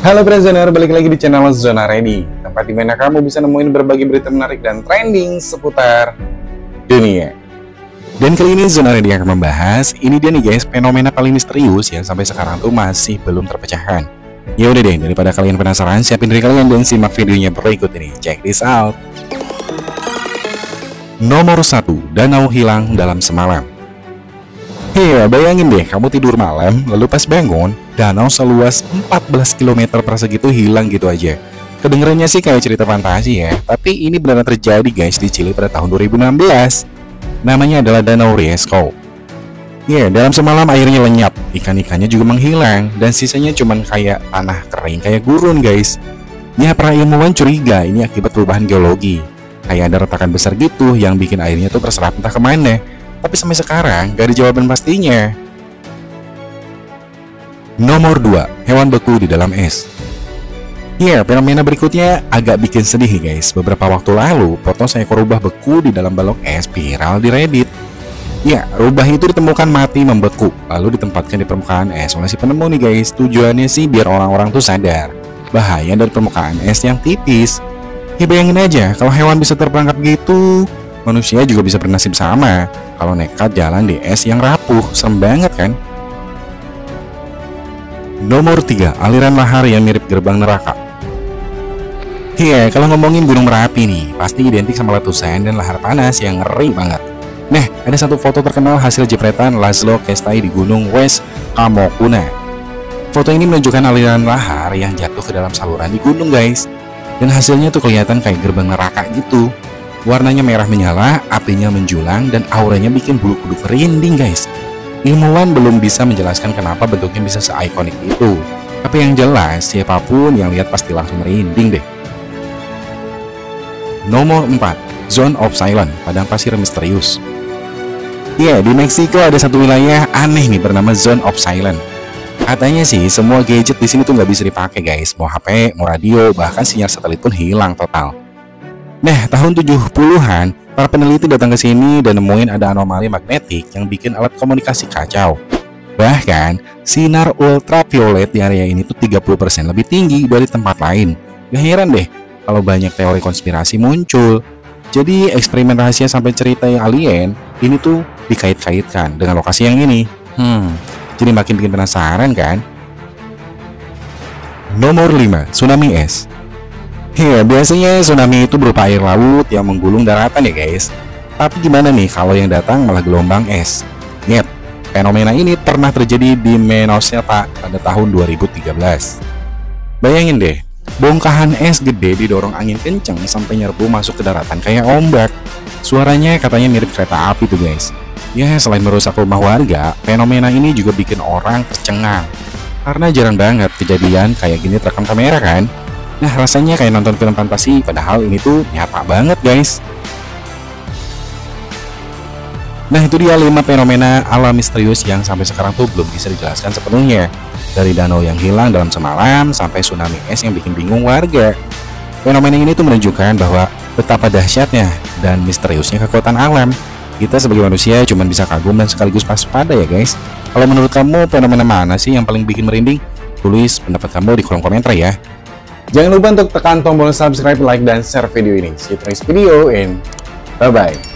Halo Prisoner, balik lagi di channel Zona Ready, tempat dimana kamu bisa nemuin berbagai berita menarik dan trending seputar dunia. Dan kali ini Zona Ready akan membahas, ini dia nih guys, fenomena paling misterius yang sampai sekarang tuh masih belum terpecahkan. Ya udah deh, daripada kalian penasaran, siapin diri kalian dan simak videonya berikut ini. Check this out. Nomor 1, danau hilang dalam semalam. Hei, bayangin deh, kamu tidur malam, lalu pas bangun, danau seluas 14 km persegi itu hilang gitu aja. Kedengerannya sih kayak cerita fantasi ya, tapi ini beneran terjadi guys di Chili pada tahun 2016. Namanya adalah Danau Riesco. Ya, dalam semalam airnya lenyap, ikan-ikannya juga menghilang, dan sisanya cuman kayak tanah kering, kayak gurun guys. Ya, para ilmuwan curiga ini akibat perubahan geologi. Kayak ada retakan besar gitu yang bikin airnya tuh terserap entah kemana. Tapi sampai sekarang gak ada jawaban pastinya. Nomor 2, hewan beku di dalam es. Ya, fenomena berikutnya agak bikin sedih nih guys. Beberapa waktu lalu, foto seekor rubah beku di dalam balok es viral di Reddit. Ya, rubah itu ditemukan mati membeku, lalu ditempatkan di permukaan es oleh si penemu nih guys. Tujuannya sih biar orang-orang tuh sadar bahaya dari permukaan es yang tipis. Ya bayangin aja, kalau hewan bisa terperangkap gitu, manusia juga bisa bernasib sama kalau nekat jalan di es yang rapuh. Serem banget kan? Nomor 3, aliran lahar yang mirip gerbang neraka. Iya, kalau ngomongin Gunung Merapi nih, pasti identik sama letusan dan lahar panas yang ngeri banget. Nah, ada satu foto terkenal hasil jepretan Laszlo Kestai di Gunung West Kamokuna. Foto ini menunjukkan aliran lahar yang jatuh ke dalam saluran di gunung guys. Dan hasilnya tuh kelihatan kayak gerbang neraka gitu. Warnanya merah menyala, apinya menjulang, dan auranya bikin bulu kuduk merinding guys. Ilmuwan belum bisa menjelaskan kenapa bentuknya bisa se-ikonik itu. Tapi yang jelas, siapapun yang lihat pasti langsung merinding deh. Nomor 4, Zone of Silence, padang pasir misterius. Ya, di Meksiko ada satu wilayah aneh nih bernama Zone of Silence. Katanya sih semua gadget di sini tuh nggak bisa dipakai guys. Mau HP, mau radio, bahkan sinyal satelit pun hilang total. Nah, tahun 70-an, para peneliti datang ke sini dan nemuin ada anomali magnetik yang bikin alat komunikasi kacau. Bahkan, sinar ultraviolet di area ini tuh 30% lebih tinggi dari tempat lain. Gak heran deh kalau banyak teori konspirasi muncul. Jadi, eksperimen rahasia sampai cerita yang alien ini tuh dikait-kaitkan dengan lokasi yang ini. Jadi makin bikin penasaran kan? Nomor 5, tsunami es. Ya, biasanya tsunami itu berupa air laut yang menggulung daratan ya guys. Tapi gimana nih kalau yang datang malah gelombang es? Yep, fenomena ini pernah terjadi di Minnesota pada tahun 2013. Bayangin deh, bongkahan es gede didorong angin kencang sampai nyerbu masuk ke daratan kayak ombak. Suaranya katanya mirip kereta api tuh guys. Ya, selain merusak rumah warga, fenomena ini juga bikin orang tercengang. Karena jarang banget kejadian kayak gini terekam kamera kan? Nah, rasanya kayak nonton film fantasi, padahal ini tuh nyata banget guys. Nah, itu dia 5 fenomena alam misterius yang sampai sekarang tuh belum bisa dijelaskan sepenuhnya. Dari danau yang hilang dalam semalam sampai tsunami es yang bikin bingung warga. Fenomena ini tuh menunjukkan bahwa betapa dahsyatnya dan misteriusnya kekuatan alam. Kita sebagai manusia cuma bisa kagum dan sekaligus waspada ya guys. Kalau menurut kamu fenomena mana sih yang paling bikin merinding? Tulis pendapat kamu di kolom komentar ya. Jangan lupa untuk tekan tombol subscribe, like, dan share video ini. See you next video and bye-bye.